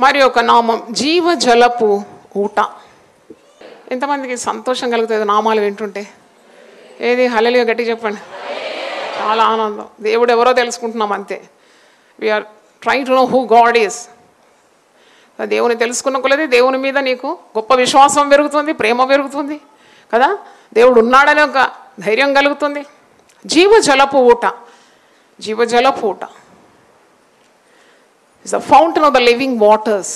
మరి ఒక నామం జీవజలపు ఊట. ఎంతమందికి సంతోషం కలుగుతుంది నామాలు వింటుంటే? ఏది హల్లెలూయా గట్టి చెప్పండి. చాలా ఆనందం. దేవుడు ఎవరో తెలుసుకుంటున్నాం అంతే. We are trying to know who God is. దేవుని తెలుసుకున్న కొలది దేవుని మీద నీకు గొప్ప విశ్వాసం పెరుగుతుంది, ప్రేమ పెరుగుతుంది కదా. దేవుడు ఉన్నాడనే ఒక ధైర్యం కలుగుతుంది. జీవజలపు ఊట, జీవజలపు ఊట is the fountain of the living waters.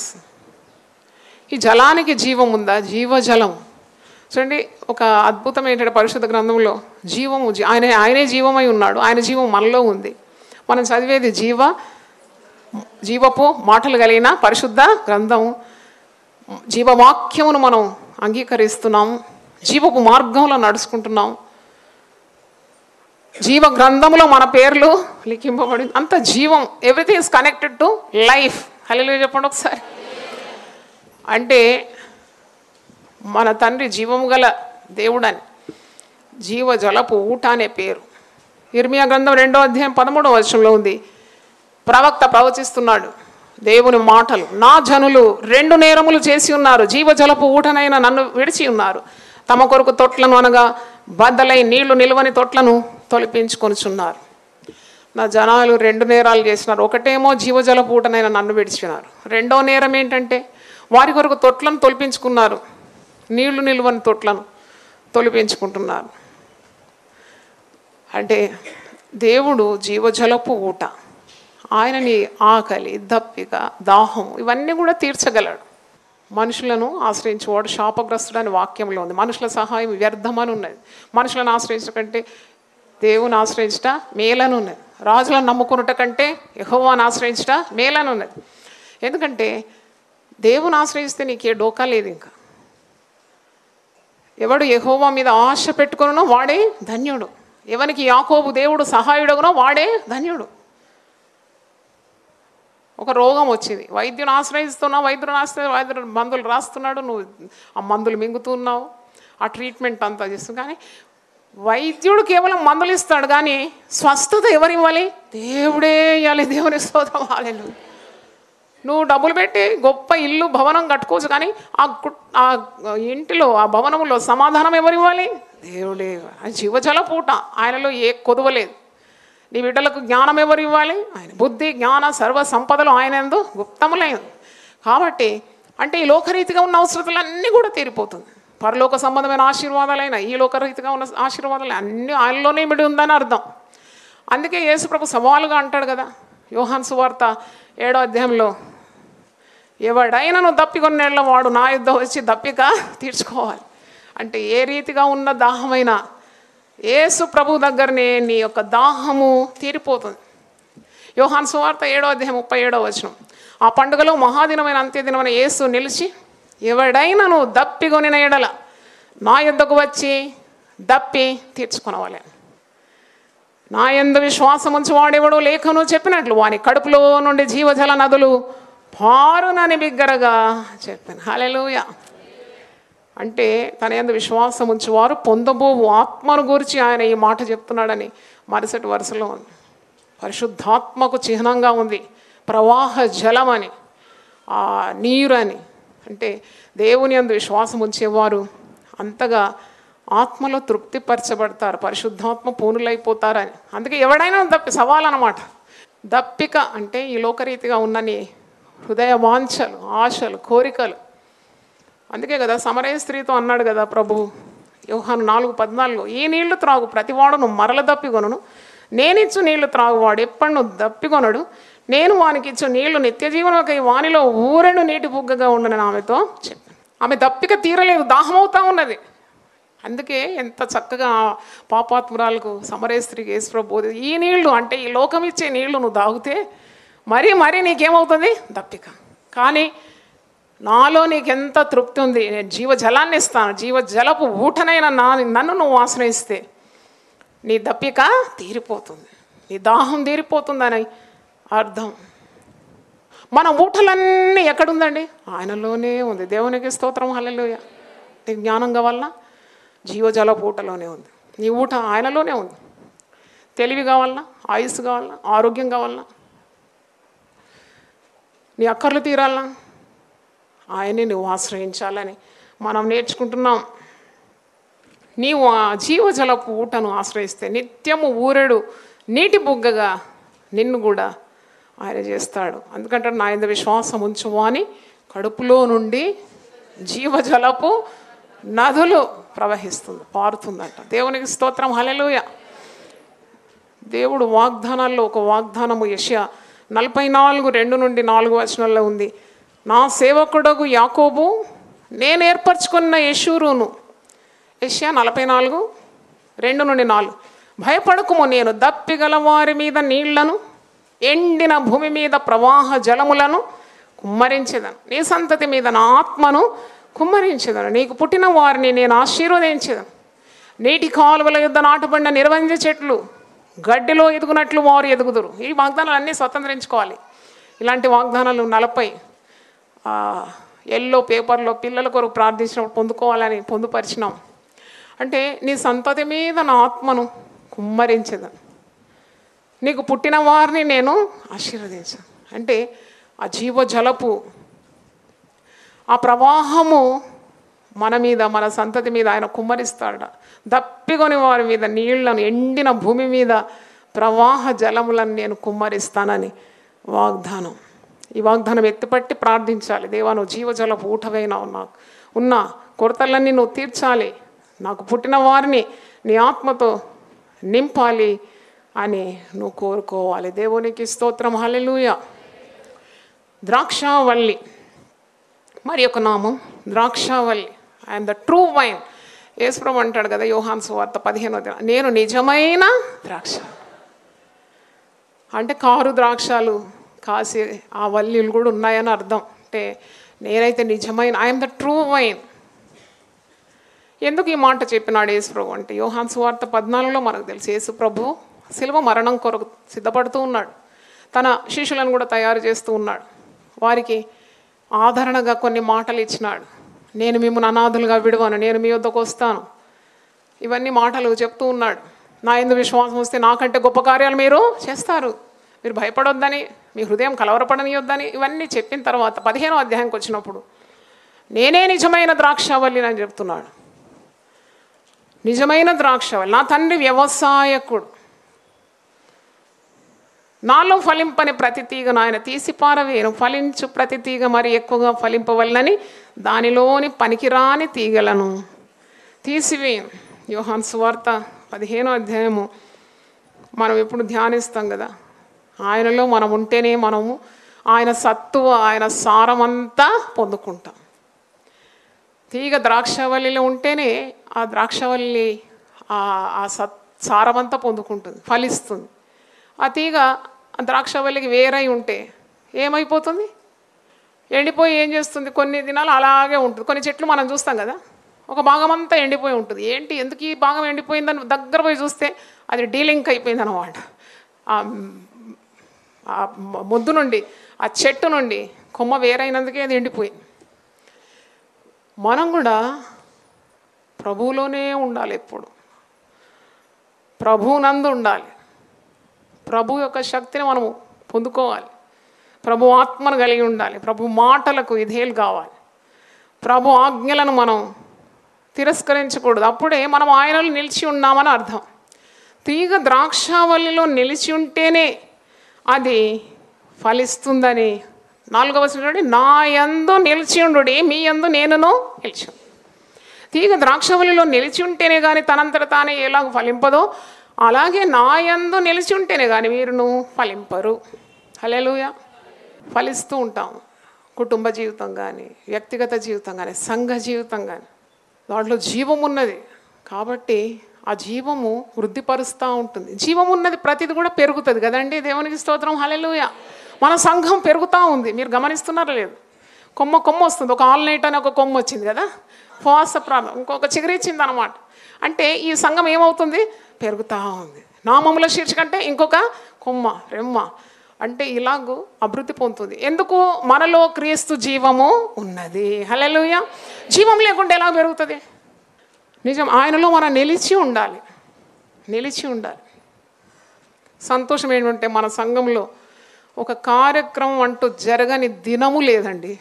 ఈ జలానికి జీవం ఉందా? జీవజలం చూడండి. ఒక అద్భుతం ఏంటంటే పరిశుద్ధ గ్రంథంలో జీవము, ఆయనే జీవమై ఉన్నాడు. ఆయన జీవం మనలో ఉంది. మనం చదివేది జీవపు మాటలు కలిగిన పరిశుద్ధ గ్రంథం. జీవవాక్యమును మనం అంగీకరిస్తున్నాము, జీవపు మార్గంలో నడుచుకుంటున్నాం. జీవ గ్రంథంలో మన పేర్లు లిఖింపబడింది. అంత జీవం, everything is connected to life. Hallelujah చెప్పండి ఒకసారి. అంటే మన తండ్రి జీవము గల దేవుడని, జీవజలపు ఊట అనే పేరు. ఇర్మియా గ్రంథం 2వ అధ్యాయం 13వ వచనంలో ఉంది. ప్రవక్త ప్రవచిస్తున్నాడు దేవుని మాటలు. నా జనులు 2 నేరములు చేసి ఉన్నారు, జీవజలపు ఊటనైనా నన్ను విడిచి ఉన్నారు. తమ కొరకు తొట్లను అనగా బద్దలై నీళ్లు నిలువని తొట్లను తొలిపించుకొనిచున్నారు. నా జనాలు 2 నేరాలు చేసినారు. ఒకటేమో జీవజలపు ఊటనైనా నన్ను విడిచినారు. 2వ నేరం ఏంటంటే వారి కొరకు తొట్లను తొలిపించుకున్నారు, నీళ్లు నిలువని తొట్లను తొలిపించుకుంటున్నారు. అంటే దేవుడు జీవజలపు ఊట. ఆయనని ఆకలి, దప్పిక, దాహం ఇవన్నీ కూడా తీర్చగలడు. మనుషులను ఆశ్రయించేవాడు శాపగ్రస్తుడు అని వాక్యంలో ఉంది. మనుషుల సహాయం వ్యర్థమని ఉన్నది. మనుషులను ఆశ్రయించడం కంటే దేవుని ఆశ్రయించట మేలని ఉన్నది. రాజులను నమ్ముకున్నట కంటే యెహోవాను ఆశ్రయించట మేలని ఉన్నది. ఎందుకంటే దేవుని ఆశ్రయిస్తే నీకే డోకా లేదు. ఇంకా ఎవడు యెహోవా మీద ఆశ పెట్టుకునో వాడే ధన్యుడు. ఎవనికి యాకోబు దేవుడు సహాయుడుగునో వాడే ధన్యుడు. ఒక రోగం వచ్చింది, వైద్యుని ఆశ్రయిస్తున్నావు, వైద్యుడు మందులు రాస్తున్నాడు, నువ్వు ఆ మందులు మింగుతున్నావు, ఆ ట్రీట్మెంట్ అంతా చేస్తున్నావు. కానీ వైద్యుడు కేవలం మందులు ఇస్తాడు, కానీ స్వస్థత ఎవరు ఇవ్వాలి? దేవుడే ఇవ్వాలి. దేవుని స్తోత్రం హల్లెలూయా. నువ్వు డబ్బులు పెట్టి గొప్ప ఇల్లు భవనం కట్టుకోవచ్చు, కానీ ఆ ఇంటిలో ఆ భవనంలో సమాధానం ఎవరు ఇవ్వాలి? దేవుడే. అది జీవజలపు ఊట. ఆయనలో ఏ కొదువలేదు. నీ బిడ్డలకు జ్ఞానం ఎవరు ఇవ్వాలి? ఆయన. బుద్ధి జ్ఞాన సర్వ సంపదలు ఆయన యందు గుప్తములైన. కాబట్టి అంటే ఈ లోకరీతిగా ఉన్న అవసరతలన్నీ కూడా తీరిపోతుంది. పరలోక సంబంధమైన ఆశీర్వాదాలైనా ఈ లోకరీతిగా ఉన్న ఆశీర్వాదాలు అన్నీ ఆయనలోనే మిడి ఉందని అర్థం. అందుకే యేసుప్రభు సవాలుగా అంటాడు కదా యోహాను సువార్త 7వ అధ్యాయంలో, ఎవడైనాను దప్పికొన్నేళ్ల వాడు నా యుద్ధ వచ్చి దప్పిక తీర్చుకోవాలి. అంటే ఏ రీతిగా ఉన్న దాహమైన యేసు ప్రభు దగ్గరనే నీ యొక్క దాహము తీరిపోతుంది. యోహాను సువార్త 7వ అధ్యాయం 37వ వచనం. ఆ పండుగలో మహాదినమైన అంత్యదినమైన యేసు నిలిచి, ఎవడైనాను దప్పికొనిన ఎడల నా యొద్దకు వచ్చి దప్పి తీర్చుకొనవాలి. నా యందు విశ్వాసం ఉంచి వాడెవడో లేఖను చెప్పినట్లు వాని కడుపులో నుండి జీవజల నదులు పారునని బిగ్గరగా చెప్పాను. హల్లెలూయా. అంటే తన యందు విశ్వాసం ఉంచేవారు పొందబోవు ఆత్మను గురించి ఆయన ఈ మాట చెప్తున్నాడని మరుసటి వరుసలో ఉంది. పరిశుద్ధాత్మకు చిహ్నంగా ఉంది ప్రవాహ జలం అని, ఆ నీరు అని. అంటే దేవుని యందు విశ్వాసం ఉంచేవారు అంతగా ఆత్మలో తృప్తిపరచబడతారు, పరిశుద్ధాత్మ పూనులైపోతారని. అందుకే ఎవడైనా సవాల్ అన్నమాట. దప్పిక అంటే ఈ లోకరీతిగా ఉన్నని హృదయ వాంఛలు, ఆశలు, కోరికలు. అందుకే కదా సమరయ స్త్రీతో అన్నాడు కదా ప్రభు యోహాను 4:14, ఈ నీళ్లు త్రాగు ప్రతివాడును మరల దప్పికొనును, నేనిచ్చు నీళ్లు త్రాగువాడు ఎప్పటిను దప్పికొనడు, నేను వానికి ఇచ్చు నీళ్లు నిత్య జీవనకై వానిలో ఊరెడు నీటి బుగ్గగా ఉండనని ఆమెతో చెప్పాను. ఆమె దప్పిక తీరలేదు, దాహమవుతా ఉన్నది. అందుకే ఎంత చక్కగా పాపాత్మురాలకు సమరయ స్త్రీకి యేసుప్రభు బోధి, ఈ నీళ్లు అంటే ఈ లోకం ఇచ్చే నీళ్లు నువ్వు తాగితే మరీ నీకేమవుతుంది? దప్పిక. కానీ నాలో నీకెంత తృప్తి ఉంది, నేను జీవజలాన్ని ఇస్తాను, జీవజలపు ఊటనైనా నన్ను నువ్వు ఆశ్రయిస్తే నీ దప్పిక తీరిపోతుంది, నీ దాహం తీరిపోతుందని అర్థం. మన ఊటలన్నీ ఎక్కడుందండి? ఆయనలోనే ఉంది. దేవునికి స్తోత్రం హల్లెలూయా. నీకు జ్ఞానం కావాలన్నా జీవజలపు ఊటలోనే ఉంది. నీ ఊట ఆయనలోనే ఉంది. తెలివి కావాలన్నా, ఆయుస్సు కావాలన్నా, ఆరోగ్యం కావాలన్నా, నీ అక్కర్లు తీరాలన్నా ఆయన్ని నువ్వు ఆశ్రయించాలని మనం నేర్చుకుంటున్నాం. నీవు ఆ జీవజలపు ఊటను ఆశ్రయిస్తే నిత్యము ఊరెడు నీటి బుగ్గగా నిన్ను కూడా ఆయన చేస్తాడు. అందుకంటే నా యందు విశ్వాసం ఉంచుము అని కడుపులో నుండి జీవజలపు నదులు పారుతుందంట. దేవునికి స్తోత్రం, హల్లెలూయా. దేవుడు వాగ్దానాల్లో ఒక వాగ్దానము యెషయా 44:2-4 ఉంది. నా సేవకుడగు యాకోబు నేను ఏర్పరచుకున్న యెషూరును. యెషయా 44:2-4. భయపడకుము, నేను దప్పిగల వారి మీద నీళ్లను, ఎండిన భూమి మీద ప్రవాహ జలములను కుమ్మరించేదను. నీ సంతతి మీద నా ఆత్మను కుమ్మరించేదను. నీకు పుట్టిన వారిని నేను ఆశీర్వదించేదను. నీటి కాలువల యుద్ధ నాటబడిన నిర్వంజ చెట్లు గడ్డిలో ఎదుగునట్లు వారు ఎదుగుదురు. ఈ వాగ్దానాలు అన్నీ స్వతంత్రించుకోవాలి. ఇలాంటి వాగ్దానాలు 40 ఎల్లో పేపర్లో పిల్లల కొరకు ప్రార్థించినప్పుడు పొందుకోవాలని పొందుపరిచినాం. అంటే నీ సంతతి మీద నా ఆత్మను కుమ్మరించేదను. నీకు పుట్టిన వారిని నేను ఆశీర్వదించాను. అంటే ఆ జీవజలపు ఆ ప్రవాహము మన మీద, మన సంతతి మీద ఆయన కుమ్మరిస్తాడ. దప్పికొని వారి మీద నీళ్లను, ఎండిన భూమి మీద ప్రవాహ జలములను నేను కుమ్మరిస్తానని వాగ్దానం. ఈ వాగ్దానం ఎత్తిపట్టి ప్రార్థించాలి. దేవా, నువ్వు జీవజలపు ఊటవైనా ఉన్న కొరతలన్నీ నువ్వు తీర్చాలి, నాకు పుట్టిన వారిని నీ ఆత్మతో నింపాలి అని నువ్వు కోరుకోవాలి. దేవునికి స్తోత్రం, హల్లెలూయా. ద్రాక్షావల్లి, మరి ఒక నామం ద్రాక్షావల్లి. I'm the true vine. యేసుప్రభు అంటాడు కదా యోహాను సువార్త 15వ, నేను నిజమైన ద్రాక్ష. అంటే కారు ద్రాక్షలు కాసే ఆ వల్లీలు కూడా ఉన్నాయని అర్థం. అంటే నేనైతే నిజమైన, ఐఎమ్ ద ట్రూ వైన్. ఎందుకు ఈ మాట చెప్పినాడు యేసుప్రభు అంటే యోహాను సువార్త 14లో మనకు తెలుసు. యేసుప్రభు శిలువ మరణం కొరకు సిద్ధపడుతూ ఉన్నాడు. తన శిష్యులను కూడా తయారు చేస్తూ ఉన్నాడు. వారికి ఆదరణగా కొన్ని మాటలు ఇచ్చినాడు. నేను మిమ్మల్ని అనాథులుగా విడువను, నేను మీ వద్దకు వస్తాను. ఇవన్నీ మాటలు చెప్తూ ఉన్నాడు. నా యందు విశ్వాసం వస్తే నాకంటే గొప్ప కార్యాలు మీరు చేస్తారు, మీరు భయపడొద్దని, మీ హృదయం కలవరపడనియొద్దని ఇవన్నీ చెప్పిన తర్వాత 15వ అధ్యాయంకి వచ్చినప్పుడు నేనే నిజమైన ద్రాక్షావల్లిని అని చెప్తున్నాడు. నిజమైన ద్రాక్షావల్లి. నా తండ్రి వ్యవసాయకుడు. నాలో ఫలింపని ప్రతి తీగను ఆయన తీసి పారవేయను, ఫలించు ప్రతి తీగ మరి ఎక్కువగా ఫలింపవలనని దానిలోని పనికిరాని తీగలను తీసివేయను. యోహాను సువార్త 15వ అధ్యాయము మనం ఎప్పుడు ధ్యానిస్తాం కదా. ఆయనలో మనం ఉంటేనే మనము ఆయన సత్తువ, ఆయన సారమంతా పొందుకుంటాం. తీగ ద్రాక్షావల్లిలో ఉంటేనే ఆ ద్రాక్షావల్లి ఆ సారమంతా పొందుకుంటుంది, ఫలిస్తుంది. ఆ తీగ ద్రాక్షావల్లికి వేరై ఉంటే ఏమైపోతుంది? ఎండిపోయి ఏం చేస్తుంది? కొన్ని దినాలు అలాగే ఉంటుంది. కొన్ని చెట్లు మనం చూస్తాం కదా, ఒక భాగం అంతా ఎండిపోయి ఉంటుంది. ఏంటి, ఎందుకు ఈ భాగం ఎండిపోయిందని దగ్గర పోయి చూస్తే అది డీలింక్ అయిపోయింది అన్నమాట. ఆ మొద్దు నుండి, ఆ చెట్టు నుండి కొమ్మ వేరైనందుకే అది ఎండిపోయింది. మనం కూడా ప్రభువులోనే ఉండాలి, ఎప్పుడు ప్రభువునందు ఉండాలి. ప్రభు యొక్క శక్తిని మనము పొందుకోవాలి. ప్రభు ఆత్మను కలిగి ఉండాలి. ప్రభు మాటలకు విధేయులు కావాలి. ప్రభు ఆజ్ఞలను మనం తిరస్కరించకూడదు. అప్పుడే మనం ఆయనలో నిలిచి ఉన్నామని అర్థం. తీగ ద్రాక్షావల్లిలో నిలిచి ఉంటేనే అది ఫలిస్తుందని 4వ వచనం, నా యందు నిలిచి ఉండు, మీ యందు నేనును నిలిచి. తీగ ద్రాక్షావల్లిలో నిలిచి ఉంటేనే కానీ తనంతట తానే ఎలాగ ఫలింపదో అలాగే నా యందు నిలిచి ఉంటేనే కానీ మీరును ఫలింపరు. హల్లెలూయా. ఫలిస్తూ ఉంటాం. కుటుంబ జీవితం కానీ, వ్యక్తిగత జీవితం కానీ, సంఘ జీవితం కానీ, దాంట్లో జీవం ఉన్నది కాబట్టి ఆ జీవము వృద్ధిపరుస్తూ ఉంటుంది. జీవం ఉన్నది ప్రతిది కూడా పెరుగుతుంది కదండి. దేవునికి స్తోత్రం, హల్లెలూయా. మన సంఘం పెరుగుతూ ఉంది. మీరు గమనిస్తున్నారా లేదు? కొమ్మ వస్తుంది. ఒక ఆల్ నైట్ అని ఒక కొమ్మ వచ్చింది కదా, ఉపవాస ప్రార్థన, ఇంకొక చిగురిచ్చింది అనమాట. అంటే ఈ సంఘం ఏమవుతుంది? పెరుగుతూ ఉంది. నామముల శీర్షికంటే ఇంకొక కొమ్మ, రెమ్మ, అంటే ఇలాగూ అభివృద్ధి పొందుతుంది. ఎందుకు? మనలో క్రీస్తు జీవము ఉన్నది. హల్లెలూయా. జీవం లేకుండా ఎలా పెరుగుతుంది? నిజం, ఆయనలో మనం నిలిచి ఉండాలి. సంతోషం ఏంటంటే మన సంఘంలో ఒక కార్యక్రమం అంటూ జరగని దినము లేదండి.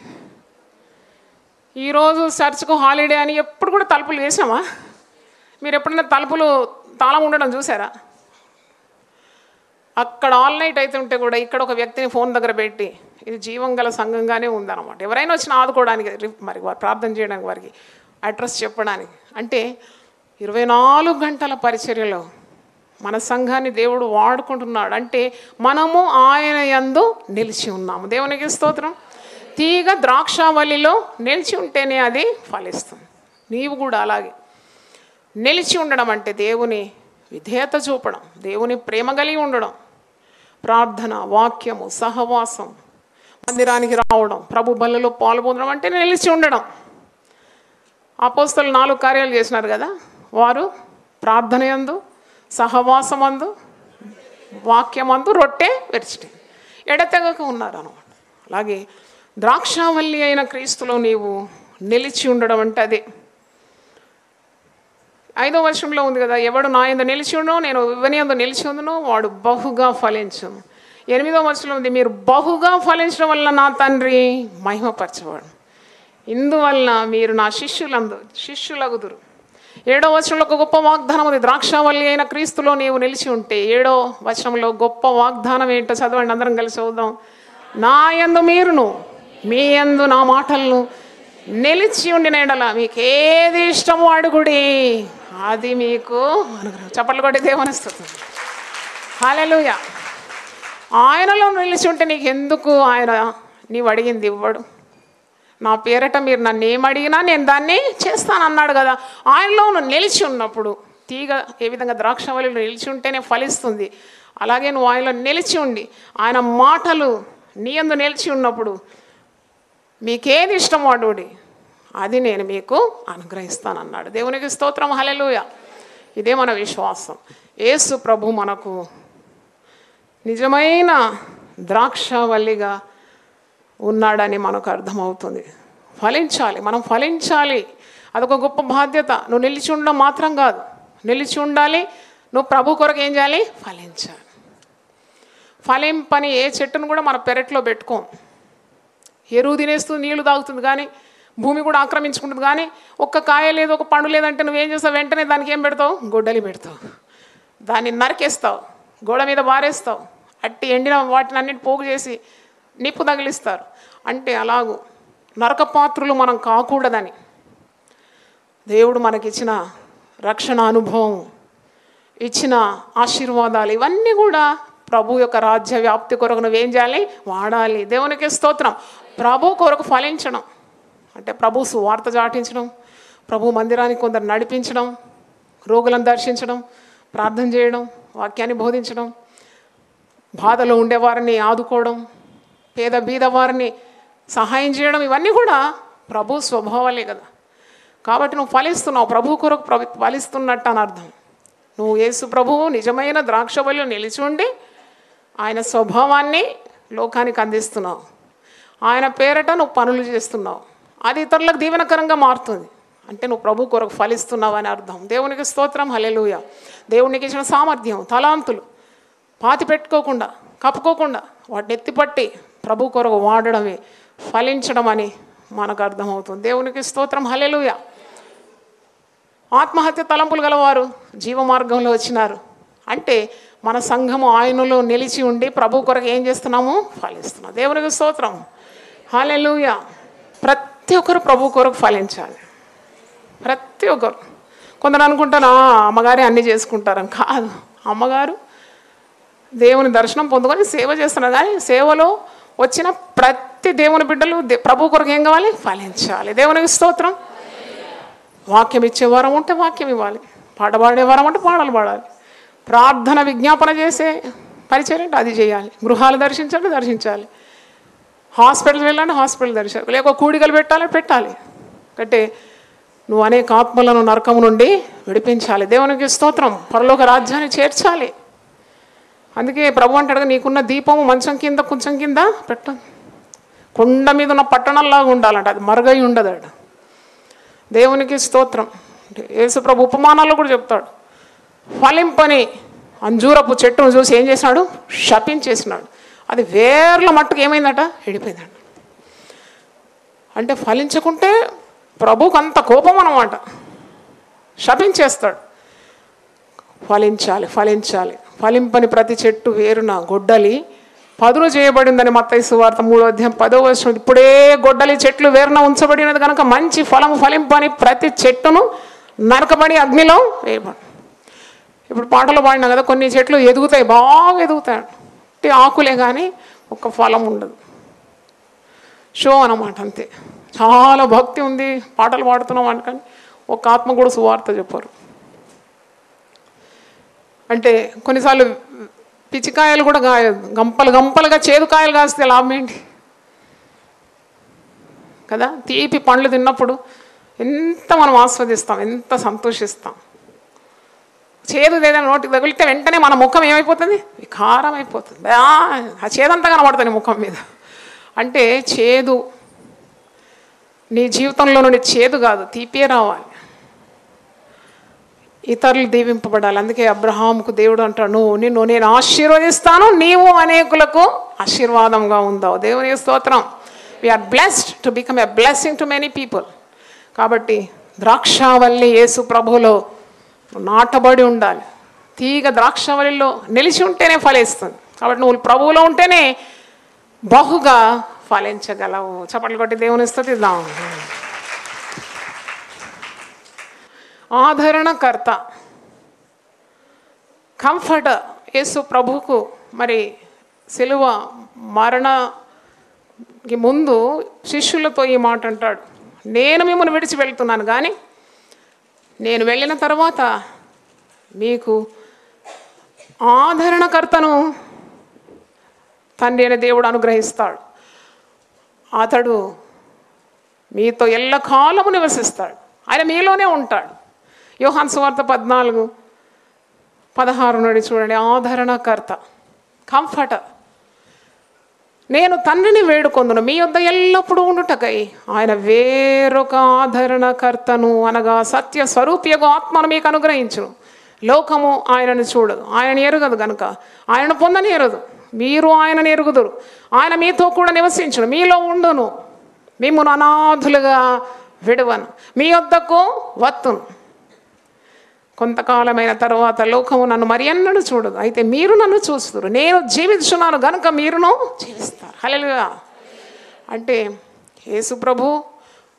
ఈరోజు చర్చ్కు హాలిడే అని ఎప్పుడు కూడా తలుపులు వేసామా? మీరు ఎప్పుడైనా తలుపులు తాళం ఉండడం చూసారా? అక్కడ ఆల్ నైట్ అయితే ఉంటే కూడా ఇక్కడ ఒక వ్యక్తిని ఫోన్ దగ్గర పెట్టి ఇది జీవం గల సంఘంగానే ఉందన్నమాట. ఎవరైనా వచ్చినా ఆదుకోవడానికి, మరి ప్రార్థన చేయడానికి, వారికి అడ్రస్ చెప్పడానికి. అంటే 24 గంటల పరిచర్యలో మన సంఘాన్ని దేవుడు వాడుకుంటున్నాడు. అంటే మనము ఆయన యందు నిలిచి ఉన్నాము. దేవునికి స్తోత్రం. తీగ ద్రాక్షావల్లిలో నిలిచి ఉంటేనే అది ఫలిస్తుంది. నీవు కూడా అలాగే నిలిచి ఉండడం అంటే దేవుని విధేయత చూపడం, దేవుని ప్రేమ కలిగి ఉండడం, ప్రార్థన, వాక్యము, సహవాసం, మందిరానికి రావడం, ప్రభు బలలో పాల్గొనడం అంటే నిలిచి ఉండడం. అపోస్తలులు 4 కార్యాలు చేసినారు కదా. వారు ప్రార్థన యందు, సహవాసమందు, వాక్యమందు, రొట్టె విరిచిటి ఎడతెగక ఉన్నారు అన్నమాట. అలాగే ద్రాక్షావల్లి అయిన క్రీస్తులో నీవు నిలిచి ఉండడం అంటే అదే. 5వ వచనంలో ఉంది కదా, ఎవడు నా యందు నిలిచి ఉండునో నేను ఎవని యందు నిలిచి ఉందునో వాడు బహుగా ఫలించును. 8వ వచనంలో ఉంది, మీరు బహుగా ఫలించడం వల్ల నా తండ్రి మహిమపరచవాడు. ఇందువల్ల మీరు నా శిష్యులగుదురు. 7వ వచనంలో ఒక గొప్ప వాగ్దానం ఉంది. ద్రాక్షావల్లి అయిన క్రీస్తులో నీవు నిలిచి ఉంటే 7వ వచనంలో గొప్ప వాగ్దానం ఏంటో చదవండి, అందరం కలిసి చదువుదాం. నా యందు మీరును మీ యందు నా మాటలను నిలిచి ఉండిన ఎడల మీకు ఏది ఇష్టమో అడుగుడి, అది మీకు అనుగ్రహం. చప్పట్లు కొట్టి దేవుని స్తుతించు. హల్లెలూయా. ఆయనలో నిలిచి ఉంటే నీకు ఎందుకు ఆయన నీవు అడిగింది ఇవ్వడు? నా పేరట మీరు నన్ను ఏమడిగినా నేను దాన్ని చేస్తానన్నాడు కదా. ఆయనలో నువ్వు నిలిచి ఉన్నప్పుడు, తీగ ఏ విధంగా ద్రాక్షావల్లిలో నిలిచి ఉంటేనే ఫలిస్తుంది, అలాగే నువ్వు ఆయనలో నిలిచి ఉండి ఆయన మాటలు నీ యందు నిలిచి ఉన్నప్పుడు మీకేది ఇష్టమో అడుగుడి, అది నేను మీకు అనుగ్రహిస్తానన్నాడు. దేవునికి స్తోత్రం. హల్లెలూయా. ఇదే మన విశ్వాసం. యేసు ప్రభు మనకు నిజమైన ద్రాక్షావల్లిగా ఉన్నాడని మనకు అర్థమవుతుంది. ఫలించాలి, మనం ఫలించాలి. అదొక గొప్ప బాధ్యత. నువ్వు నిలిచి ఉండడం మాత్రం కాదు, నిలిచి ఉండాలి. నువ్వు ప్రభు కొరకు ఏం చేయాలి? ఫలించాలి. ఫలింపని ఏ చెట్టును కూడా మన పెరట్లో పెట్టుకోం. ఎరువు తినేస్తుంది, నీళ్లు తాగుతుంది, కానీ భూమి కూడా ఆక్రమించుకుంటుంది. కానీ ఒక్క కాయ లేదు, ఒక పండు లేదంటే నువ్వేం చేస్తావు? వెంటనే దానికి ఏం పెడతావు? గొడ్డలి పెడతావు, దాన్ని నరికేస్తావు, గోడ మీద బారేస్తావు. అట్టి ఎండిన వాటిని అన్నిటి పోగు చేసి నిప్పు తగిలిస్తారు. అంటే అలాగూ నరకపాత్రులు మనం కాకూడదని దేవుడు మనకిచ్చిన రక్షణ అనుభవం, ఇచ్చిన ఆశీర్వాదాలు, ఇవన్నీ కూడా ప్రభు యొక్క రాజ్య వ్యాప్తి కొరకు నువ్వేం చేయాలి? వాడాలి. దేవునికి స్తోత్రం. ప్రభు కొరకు ఫలించడం అంటే ప్రభు సువార్త చాటించడం, ప్రభు మందిరానికి కొందరు నడిపించడం, రోగులను దర్శించడం, ప్రార్థన చేయడం, వాక్యాన్ని బోధించడం, బాధలో ఉండేవారిని ఆదుకోవడం, పేద బీద వారిని సహాయం చేయడం, ఇవన్నీ కూడా ప్రభు స్వభావాలే కదా. కాబట్టి నువ్వు ఫలిస్తున్నావు, ప్రభు కొరకు ఫలిస్తున్నట్టు అని అర్థం. నువ్వు యేసు ప్రభువు నిజమైన ద్రాక్షవల్లిలో నిలిచి ఉండి ఆయన స్వభావాన్ని లోకానికి అందిస్తున్నావు. ఆయన పేరట నువ్వు పనులు చేస్తున్నావు, అది ఇతరులకు దీవెనకరంగా మారుతుంది. అంటే నువ్వు ప్రభు కొరకు ఫలిస్తున్నావు అని అర్థం. దేవునికి స్తోత్రం. హల్లెలూయా. దేవునికి ఇచ్చిన సామర్థ్యం, తలాంతులు పాతి పెట్టుకోకుండా, కప్పుకోకుండా వాటిని ఎత్తిపట్టి ప్రభు కొరకు వాడడమే ఫలించడం అని మనకు అర్థమవుతుంది. దేవునికి స్తోత్రం. హల్లెలూయా. ఆత్మహత్య తలంపులు గలవారు జీవ మార్గంలో వచ్చినారు అంటే మన సంఘము ఆయనలో నిలిచి ఉండి ప్రభు కొరకు ఏం చేస్తున్నాము? ఫలిస్తున్నాం. దేవునికి స్తోత్రం. హల్లెలూయా. ప్రతి ఒక్కరు ప్రభు కొరకు ఫలించాలి. ప్రతి ఒక్కరు. కొందరు అనుకుంటారు అమ్మగారే అన్నీ చేసుకుంటారని. కాదు, అమ్మగారు దేవుని దర్శనం పొందుకొని సేవ చేస్తున్నారు. కానీ సేవలో వచ్చిన ప్రతి దేవుని బిడ్డలు ప్రభు కొరకు ఏం కావాలి? ఫలించాలి. దేవునికి స్తోత్రం. వాక్యం ఇచ్చే వారం ఉంటే వాక్యం ఇవ్వాలి, పాట పాడే వారం అంటే పాటలు పాడాలి, ప్రార్థన విజ్ఞాపన చేసే పరిచయం అంటే అది చేయాలి, గృహాలు దర్శించాలి, దర్శించాలి, హాస్పిటల్ వెళ్ళాలంటే హాస్పిటల్ దర్శించాలి, లేక కూడికలు పెట్టాలి. అంటే నువ్వు అనేక ఆత్మలను నరకము నుండి విడిపించాలి. దేవునికి స్తోత్రం. పరలోక రాజ్యాన్ని చేర్చాలి. అందుకే ప్రభు అంటాడు, నీకున్న దీపము మంచం కింద కొంచెం కింద పెట్ట, కొండ మీద ఉన్న పట్టణంలాగా ఉండాలంట, అది మరుగై ఉండదాడు. దేవునికి స్తోత్రం. యేసు ప్రభు ఉపమానాల్లో కూడా చెప్తాడు, ఫలింపని అంజూరపు చెట్టును చూసి ఏం చేసినాడు? శపించేసినాడు. అది వేర్ల మట్టుకు ఏమైందట? ఎండిపోయిందట. అంటే ఫలించకుంటే ప్రభువుకు అంత కోపం అన్నమాట. శపించేస్తాడు. ఫలించాలి, ఫలించాలి, ఫలింపని ప్రతి చెట్టు వేరున గొడ్డలి పదును చేయబడిందని మత్తయి సువార్త 3:10 ఇప్పుడే గొడ్డలి చెట్లు వేరున ఉంచబడినది కనుక మంచి ఫలము ఫలింపని ప్రతి చెట్టును నరకబడి అగ్నిలో వేయబడి. ఇప్పుడు పాటలు పాడినా కదా, కొన్ని చెట్లు ఎదుగుతాయి, బాగా ఎదుగుతాయి, ఆకులే కానీ ఒక్క ఫలం ఉండదు. షో అన్నమాట, అంతే. చాలా భక్తి ఉంది, పాటలు పాడుతున్నాం అనుకని ఒక ఆత్మ కూడా సువార్త చెప్పారు. అంటే కొన్నిసార్లు పిచ్చికాయలు కూడా కాయదు, గంపలు గంపలుగా చేదుకాయలు కాస్తే లాభం ఏంటి కదా. తీపి పండ్లు తిన్నప్పుడు ఎంత మనం ఆస్వాదిస్తాం, ఎంత సంతోషిస్తాం. చేదు ఏదైనా నోటికి తగిలితే వెంటనే మన ముఖం ఏమైపోతుంది, వికారం అయిపోతుంది. ఆ చేదంతా కనబడుతుంది ముఖం మీద. అంటే చేదు నీ జీవితంలో నుండి చేదు కాదు, తీపే రావాలి. ఇతరులు దీవింపబడాలి. అందుకే అబ్రహాముకు దేవుడు అంటాడు, నిన్ను నేను ఆశీర్వదిస్తాను, నీవు అనేకులకు ఆశీర్వాదంగా ఉందావు. దేవుని స్తోత్రం. We are blessed to become a blessing to many people. కాబట్టి ద్రాక్షావల్లి యేసు ప్రభువులో నాటబడి ఉండాలి. తీగ ద్రాక్షావల్లిలో నిలిచి ఉంటేనే ఫలిస్తుంది. కాబట్టి నువ్వు ప్రభువులో ఉంటేనే బహుగా ఫలించగలవు. చప్పట్లు కొట్టి దేవుని స్తుతిద్దాం. ఆదరణకర్త, కంఫర్టర్. యేసు ప్రభువుకు మరి సిలువ మరణకి ముందు శిష్యులతో ఈ మాట అంటాడు, నేను మిమ్మల్ని విడిచి వెళ్తున్నాను, కానీ నేను వెళ్ళిన తర్వాత మీకు ఆదరణకర్తను తండ్రి అనే దేవుడు అనుగ్రహిస్తాడు. అతడు మీతో ఎల్లకాలము నివసిస్తాడు. ఆయన మీలోనే ఉంటాడు. యోహాను సువార్త 14:16 నుండి చూడండి. ఆదరణకర్త, కంఫర్టర్. నేను తండ్రిని వేడుకొందును మీ యొద్ద ఎల్లప్పుడూ ఉండుటకై ఆయన వేరొక ఆదరణకర్తను అనగా సత్య స్వరూపియగు ఆత్మను మీకు అనుగ్రహించును. లోకము ఆయనను చూడదు, ఆయనను ఎరుగదు గనుక ఆయనను పొందని ఎరదు. మీరు ఆయనను ఎరుగుదురు. ఆయన మీతో కూడా నివసించును, మీలో ఉండును, మిమ్మును అనాథులుగా విడువను, మీ యొద్దకు వత్తును. కొంతకాలమైన తర్వాత లోకము నన్ను మరి ఎన్నడూ చూడదు, అయితే మీరు నన్ను చూస్తున్నారు. నేను జీవించున్నాను గనుక మీరును జీవిస్తారు. హల్లెలూయా. అంటే యేసు ప్రభు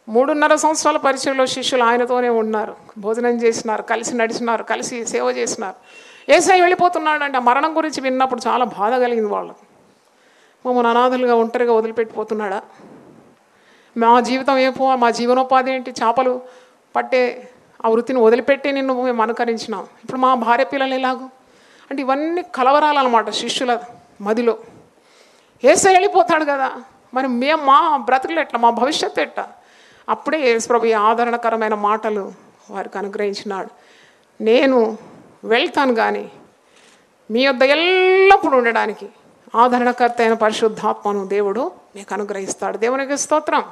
3.5 సంవత్సరాల పరిచయంలో శిష్యులు ఆయనతోనే ఉన్నారు, భోజనం చేసినారు, కలిసి నడిచినారు, కలిసి సేవ చేసినారు. యేసయ్య వెళ్ళిపోతున్నాడు అంటే ఆ మరణం గురించి విన్నప్పుడు చాలా బాధ కలిగింది వాళ్ళకు. మమ్మల్ని అనాథలుగా ఒంటరిగా వదిలిపెట్టిపోతున్నాడా, మా జీవితం మా జీవనోపాధి ఏంటి, చేపలు పట్టే ఆ వృత్తిని వదిలిపెట్టి నిన్ను మేము అనుకరించినాం, ఇప్పుడు మా భార్య పిల్లలు ఎలాగో అంటే ఇవన్నీ కలవరాలన్నమాట శిష్యుల మదిలో. యేసయ్య వెళ్ళిపోతాడు కదా, మరి మేము మా బ్రతుకులు ఎట్లా, మా భవిష్యత్తు ఎట్లా? అప్పుడే యేసు ప్రభు ఆదరణకరమైన మాటలు వారికి అనుగ్రహించినాడు. నేను వెళ్తాను కానీ మీ యొద్ద ఎల్లప్పుడూ ఉండడానికి ఆదరణకర్త అయిన పరిశుద్ధాత్మను దేవుడు మీకు అనుగ్రహిస్తాడు. దేవునికి స్తోత్రం.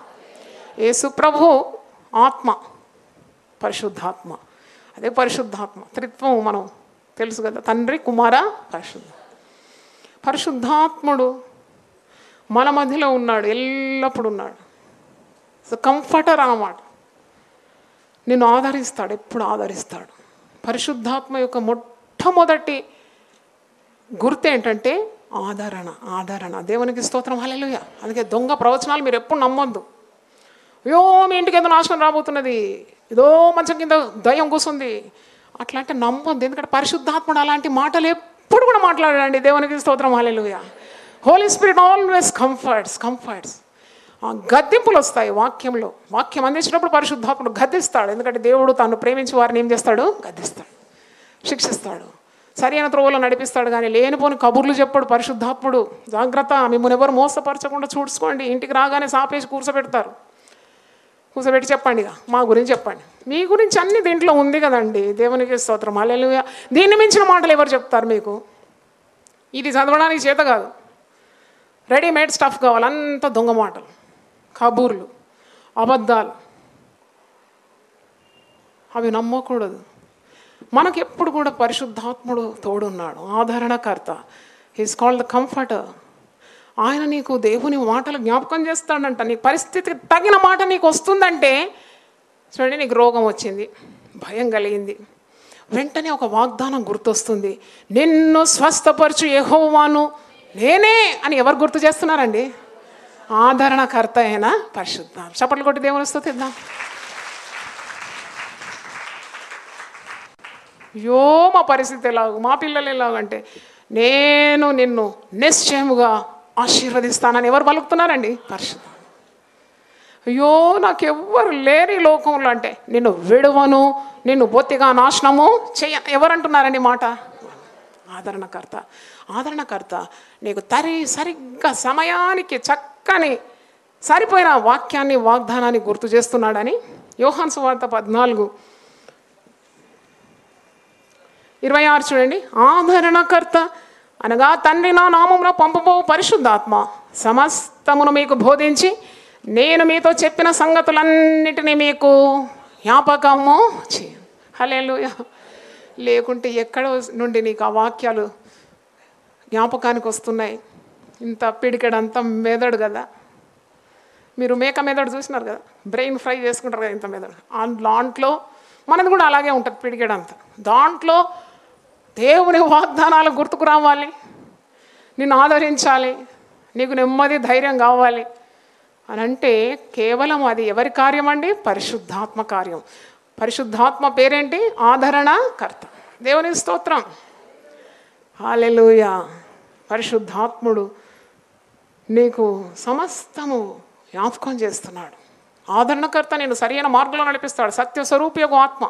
యేసు ప్రభు ఆత్మ, పరిశుద్ధాత్మ. అదే పరిశుద్ధాత్మ త్రిత్వం మనం తెలుసు కదా, తండ్రి, కుమార, పరిశుద్ధాత్ముడు మన మధ్యలో ఉన్నాడు, ఎల్లప్పుడూ ఉన్నాడు. సో కంఫర్టర్ అన్నమాట. నిన్ను ఆదరిస్తాడు, ఎప్పుడు ఆదరిస్తాడు. పరిశుద్ధాత్మ యొక్క మొట్టమొదటి గుర్తు ఏంటంటే ఆదరణ. ఆదరణ. దేవునికి స్తోత్రం. హల్లెలూయా. అందుకే దొంగ ప్రవచనాలు మీరు ఎప్పుడు నమ్మొద్దు. అయ్యో మీ ఇంటికి ఏదో నాశనం రాబోతున్నది, ఏదో మంచం కింద దయ్యం కూర్చుంది, అట్లా అంటే నమ్మొద్దు. ఎందుకంటే పరిశుద్ధాత్ముడు అలాంటి మాటలు ఎప్పుడు కూడా మాట్లాడాడండి. దేవునికి స్తోత్రం. Hallelujah. Holy spirit always comforts. గద్దింపులు వస్తాయి వాక్యంలో. వాక్యం అందించినప్పుడు పరిశుద్ధాత్ముడు గద్దిస్తాడు. ఎందుకంటే దేవుడు తాను ప్రేమించి వారిని ఏం చేస్తాడు, గద్దిస్తాడు, శిక్షిస్తాడు, సరైన త్రోవలో నడిపిస్తాడు. కానీ లేనిపోని కబుర్లు చెప్పాడు పరిశుద్ధాత్ముడు. జాగ్రత్త, మిమ్మల్ని ఎవరు మోసపరచకుండా చూసుకోండి. ఇంటికి రాగానే సాపేసి కూర్చోబెట్టి చెప్పండి, మా గురించి చెప్పండి, మీ గురించి అన్ని దీంట్లో ఉంది కదండి. దేవునికి స్తోత్రం. హల్లెలూయా. దీన్ని మించిన మాటలు ఎవరు చెప్తారు మీకు? ఇది చదవడానికి చేత కాదు, రెడీమేడ్ స్టఫ్ కావాలి. అంత దొంగ మాటలు, కబూర్లు, అబద్ధాలు, అవి నమ్మకూడదు. మనకు ఎప్పుడు కూడా పరిశుద్ధాత్ముడు తోడున్నాడు, ఆదరణకర్త. He's called the comforter. ఆయన నీకు దేవుని మాటలు జ్ఞాపకం చేస్తాడంట. నీ పరిస్థితికి తగిన మాట నీకు వస్తుందంటే చూడండి, నీకు రోగం వచ్చింది, భయం కలిగింది, వెంటనే ఒక వాగ్దానం గుర్తొస్తుంది, నిన్ను స్వస్థపరచు యెహోవాను నేనే అని ఎవరు గుర్తు చేస్తున్నారండి? ఆదరణకర్త అయిన పరిశుద్ధ. చప్పట్లు కొట్టి దేవుని స్తుతిద్దాం. అయ్యో మా పరిస్థితి ఎలాగో, మా పిల్లలు ఎలాగంటే, నేను నిన్ను నిశ్చయముగా ఆశీర్వదిస్తానని ఎవరు పలుకుతున్నారండి? పరిశుద్ధ. అయ్యో నాకెవ్వరు లేని లోకంలో అంటే, నిన్ను విడువను, నిన్ను బొత్తిగా నాశనము చెయ్య ఎవరంటున్నారండి మాట? ఆదరణకర్త. ఆదరణకర్త నీకు సరిగ్గా సమయానికి చక్కని సరిపోయిన వాక్యాన్ని, వాగ్దానాన్ని గుర్తు చేస్తున్నాడని యోహాను సువార్త 14:26 చూడండి. ఆదరణకర్త అనగా తండ్రి నా నామమున పంపబో పరిశుద్ధాత్మ సమస్తమును మీకు బోధించి నేను మీతో చెప్పిన సంగతులన్నిటినీ మీకు జ్ఞాపకము చేయ. హల్లెలూయా. లేకుంటే ఎక్కడ నుండి నీకు ఆ వాక్యాలు జ్ఞాపకానికి వస్తున్నాయి? ఇంత పిడికెడంతా మెదడు కదా. మీరు మేక మెదడు చూసినారు కదా, బ్రెయిన్ ఫ్రై చేసుకుంటారు కదా, ఇంత మెదడు. దాంట్లో మనది కూడా అలాగే ఉంటుంది, పిడికెడంతా. దాంట్లో దేవుని వాగ్దానాలు గుర్తుకు రావాలి, నిన్ను ఆదరించాలి, నీకు నెమ్మది ధైర్యం కావాలి అని అంటే కేవలం అది ఎవరి కార్యం అండి? పరిశుద్ధాత్మ కార్యం. పరిశుద్ధాత్మ పేరేంటి? ఆదరణకర్త. దేవుని స్తోత్రం. హల్లెలూయా. పరిశుద్ధాత్ముడు నీకు సమస్తము జ్ఞాపకం చేస్తున్నాడు. ఆదరణకర్త నేను సరైన మార్గంలో నడిపిస్తాడు. సత్యస్వరూపి యొక్క ఆత్మ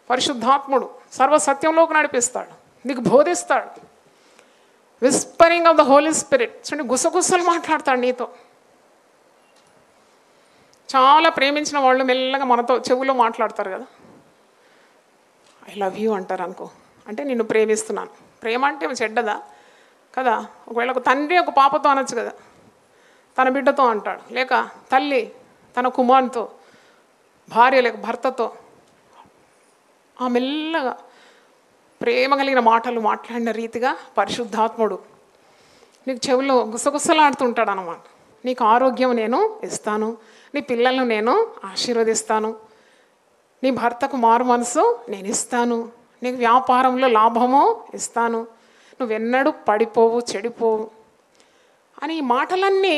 పరిశుద్ధాత్ముడు సర్వసత్యంలోకి నడిపిస్తాడు, నీకు బోధిస్తాడు. Whispering of the holy spirit. చూడండి, గుసగుసలు మాట్లాడతాడు నీతో. చాలా ప్రేమించిన వాళ్ళు మెల్లగా మనతో చెవులో మాట్లాడతారు కదా. ఐ లవ్ యూ అంటారు అనుకో, అంటే నిన్ను ప్రేమిస్తున్నాను. ప్రేమ అంటే చెడ్డదా కదా? ఒకవేళ ఒక తండ్రి ఒక పాపతో అనొచ్చు కదా, తన బిడ్డతో అంటాడు, లేక తల్లి తన కుమారునితో, భార్య లేక భర్తతో ఆ మెల్లగా ప్రేమ కలిగిన మాటలు మాట్లాడిన రీతిగా పరిశుద్ధాత్ముడు నీకు చెవుల్లో గుసగుసలాడుతుంటాడు అన్నమాట. నీకు ఆరోగ్యం నేను ఇస్తాను, నీ పిల్లలను నేను ఆశీర్వదిస్తాను, నీ భర్తకు మారు మనసు నేను ఇస్తాను, నీకు వ్యాపారంలో లాభము ఇస్తాను, నువ్వెన్నడూ పడిపోవు, చెడిపోవు అని ఈ మాటలన్నీ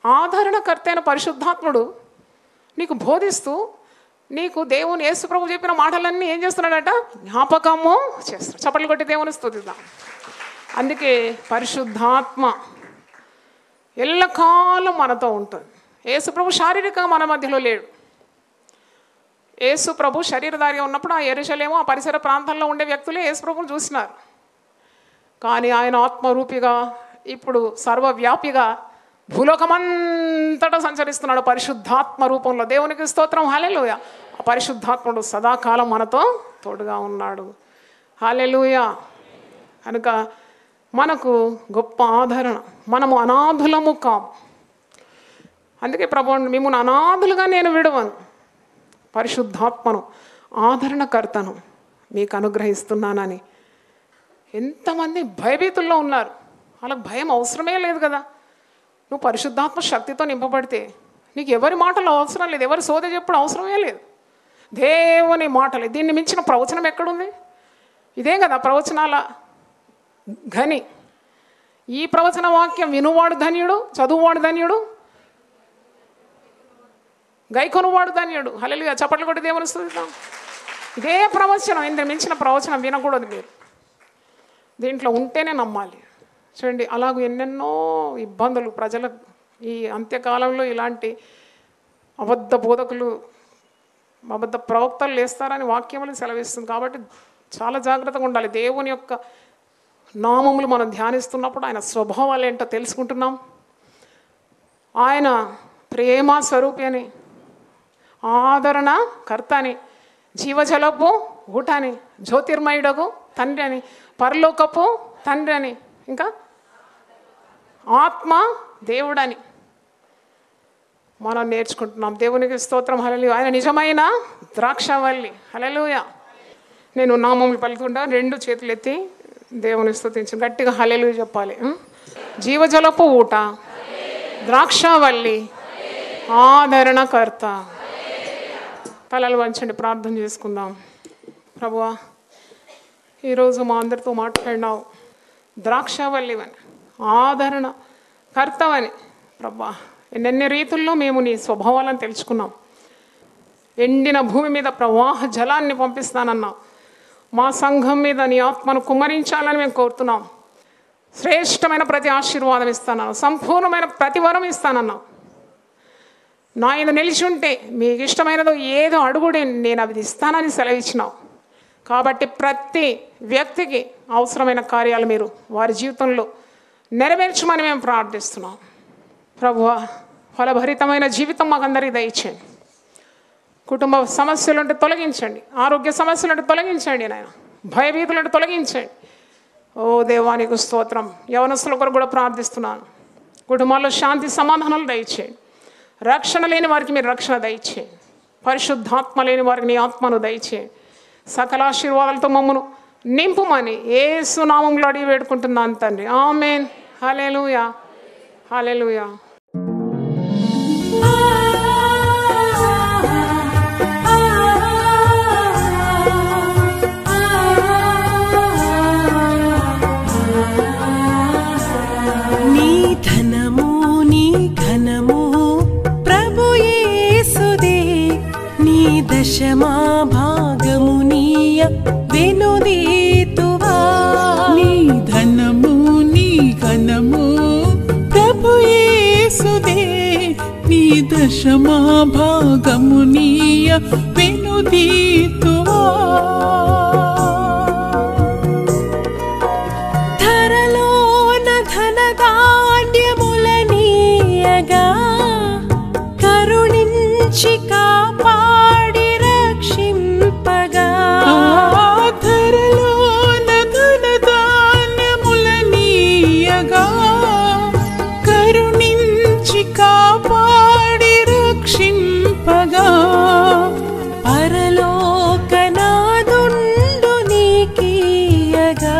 ఆదరణకర్త అయిన పరిశుద్ధాత్ముడు నీకు బోధిస్తూ నీకు దేవుని యేసుప్రభు చెప్పిన మాటలన్నీ ఏం చేస్తున్నాడట? జ్ఞాపకము చేస్తున్నాడు. చప్పట్లు కొట్టి దేవుని స్తుతిద్దాం. అందుకే పరిశుద్ధాత్మ ఎల్లకాలం మనతో ఉంటుంది. యేసుప్రభు శారీరకంగా మన మధ్యలో లేడు. యేసుప్రభు శరీరధారిగా ఉన్నప్పుడు ఆ యెరూషలేము, ఆ పరిసర ప్రాంతాల్లో ఉండే వ్యక్తులే యేసుప్రభుని చూసినారు. కానీ ఆయన ఆత్మరూపిగా ఇప్పుడు సర్వవ్యాపిగా భూలోకమంతటా సంచరిస్తున్నాడు పరిశుద్ధాత్మ రూపంలో. దేవునికి స్తోత్రం. హల్లెలూయా. ఆ పరిశుద్ధాత్ముడు సదాకాలం మనతో తోడుగా ఉన్నాడు. హల్లెలూయా. కనుక మనకు గొప్ప ఆదరణ. మనము అనాథులము కాము. అందుకే ప్రభువు మిమ్మల్ని అనాథులుగా నేను విడవను, పరిశుద్ధాత్మను ఆదరణకర్తను మీకు అనుగ్రహిస్తున్నానని. ఎంతమంది భయభీతుల్లో ఉన్నారు, వాళ్ళకి భయం అవసరమే లేదు కదా. నువ్వు పరిశుద్ధాత్మ శక్తితో నింపబడితే నీకు ఎవరి మాటలు అవసరం లేదు, ఎవరి సోద చెప్పుడు అవసరమే లేదు. దేవుని మాటలు. దీన్ని మించిన ప్రవచనం ఎక్కడుంది? ఇదే కదా ప్రవచనాల ఘని. ఈ ప్రవచన వాక్యం వినువాడు ధన్యుడు, చదువువాడు ధన్యుడు, గైకొనువాడు ధన్యుడు. హల్లెలూయా. చప్పట్లు కొట్టి దేవుని స్తుతిద్దాం. ఇదే ప్రవచనం. ఇందుకు మించిన ప్రవచనం వినకూడదు మీరు. దీంట్లో ఉంటేనే నమ్మాలి. చూడండి, అలాగూ ఎన్నెన్నో ఇబ్బందులు ప్రజలకు ఈ అంత్యకాలంలో ఇలాంటి అబద్ధ బోధకులు, అబద్ధ ప్రవక్తలు లేస్తారని వాక్యములు సెలవిస్తుంది. కాబట్టి చాలా జాగ్రత్తగా ఉండాలి. దేవుని యొక్క నామములు మనం ధ్యానిస్తున్నప్పుడు ఆయన స్వభావాలు ఏంటో తెలుసుకుంటున్నాం. ఆయన ప్రేమ స్వరూపి అని, ఆదరణ కర్త అని, జీవజలపు ఊట అని, జ్యోతిర్మయుడకు తండ్రి అని, పరలోకపు తండ్రి అని, ఇంకా ఆత్మ దేవుడని మనం నేర్చుకుంటున్నాం. దేవునికి స్తోత్రం. హల్లెలూయా. ఆయన నిజమైన ద్రాక్షవల్లి. హల్లెలూయా. నేను నామములు పలుకుంటా, రెండు చేతులు ఎత్తి దేవుని స్తుతించి గట్టిగా హల్లెలూయా చెప్పాలి. జీవజలపు ఊట, ద్రాక్షవల్లి, ఆదరణకర్త. తలలు వంచండి, ప్రార్థన చేసుకుందాం. ప్రభువా, ఈరోజు మా అందరితో మాట్లాడినావు. ద్రాక్షవల్లివని, ఆదరణ కర్తవని ప్రభువా, ఎన్నెన్ని రీతుల్లో మేము నీ స్వభావాలను తెలుసుకున్నాం. ఎండిన భూమి మీద ప్రవాహ జలాన్ని పంపిస్తానన్నావు. మా సంఘం మీద నీ ఆత్మను కుమ్మరించాలని మేము కోరుతున్నాం. శ్రేష్టమైన ప్రతి ఆశీర్వాదం ఇస్తానన్నావు, సంపూర్ణమైన ప్రతి వరం ఇస్తానన్నావు. నా ఇది నిలిచి ఉంటే మీకు ఇష్టమైనదో ఏదో అడుగుడి, నేను అవి ఇస్తానని సెలవిచ్చినావు. కాబట్టి ప్రతి వ్యక్తికి అవసరమైన కార్యాలు మీరు వారి జీవితంలో నెరవేర్చమని మేము ప్రార్థిస్తున్నాం. ప్రభువా, ఫలభరితమైన జీవితం మాకందరికీ దయచేయండి. కుటుంబ సమస్యలుంటే తొలగించండి, ఆరోగ్య సమస్యలుంటే తొలగించండి నాయన, భయభీతులుంటే తొలగించండి. ఓ దేవానికి స్తోత్రం. యవనస్తుల కొరకు కూడా ప్రార్థిస్తున్నాను. కుటుంబాల్లో శాంతి సమాధానాలు దయచేయండి. రక్షణ లేని వారికి మీరు రక్షణ దయచేయండి. పరిశుద్ధాత్మ లేని వారికి నీ ఆత్మను దయచేయండి. సకల ఆశీర్వాదాలతో మమ్మను నింపుమని యేసు నామములో అడిగి వేడుకుంటున్నాను తండ్రి. ఆమేన్. హల్లెలూయా, హల్లెలూయా. నీ ధనము నీ ఘనము ప్రభు యేసుదే, నీ దశమా భాగము నీయ వెనుదీతువా. నీ ధనము నీ ఘనము ప్రభు యేసుదే, నీ దశమా భాగము నీయ వెనుదీతువా. ధరలోన ధనధాన్యములనీయగా కరుణించి కాపాడి రక్షింపగా. ధరలోన ధనధాన్యములనీయగా కరుణించి కాపాడి రక్షింపగా. పరలోకనాదుండు నీకీయగా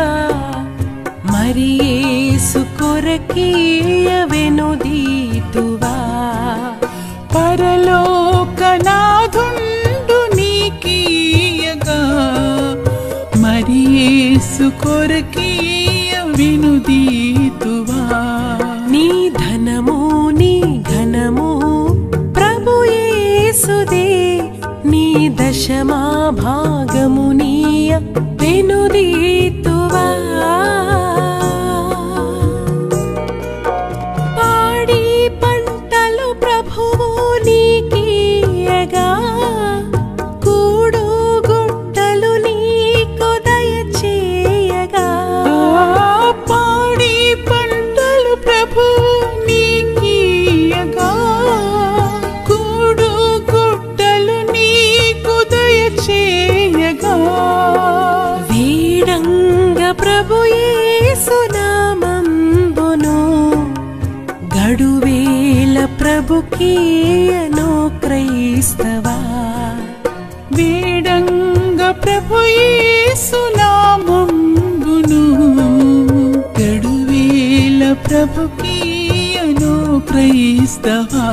మరి యేసు కొరకీయ వెనుదీతువా. పరలోకనాథుండు నీకీయగా మరి యేసు కొరకీయ వెనుదీతువా. నీ ధనము నీ ఘనము ప్రభు యేసుదే, నీ దశమా భాగము నీయ వెనుదీతువా. పాడి పంటలు ప్రభువు నీకీయగా కూడు గుట్టలు నీకు దయచేయగా. పాడి పంటలు ప్రభువు నీకీయగా కూడు గుట్టలు నీకు దయచేయగా. వీడంగ ప్రభు యేసు నామంబును గడువేల ప్రభుకీయను క్రైస్తవా. వేడంగ ప్రభు యేసు నామంబును గడువేల ప్రభుకీయను క్రైస్తవా.